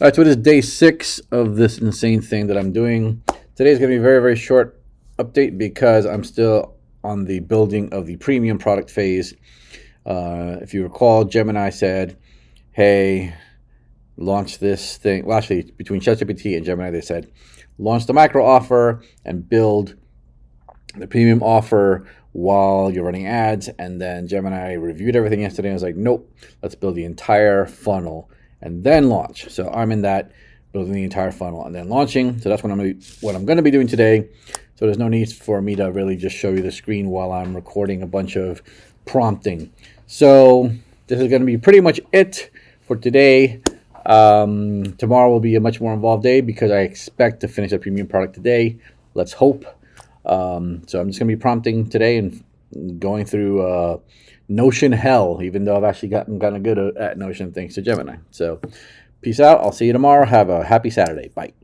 All right, so it is day 6 of this insane thing that I'm doing. Today is going to be a very, very short update because I'm still on the building of the premium product phase. If you recall, Gemini said, hey, launch this thing. Well, actually, between ChatGPT and Gemini, they said, launch the micro offer and build the premium offer while you're running ads. And then Gemini reviewed everything yesterday and was like, nope, let's build the entire funnel and then launch. So I'm in that, building the entire funnel and then launching. So that's what I'm going to be doing today. So there's no need for me to really just show you the screen while I'm recording a bunch of prompting. So this is going to be pretty much it for today. Tomorrow will be a much more involved day because I expect to finish a premium product today. Let's hope. So I'm just going to be prompting today and going through Notion hell, even though I've actually gotten kind of good at Notion thanks to Gemini. So peace out. I'll see you tomorrow. Have a happy Saturday. Bye.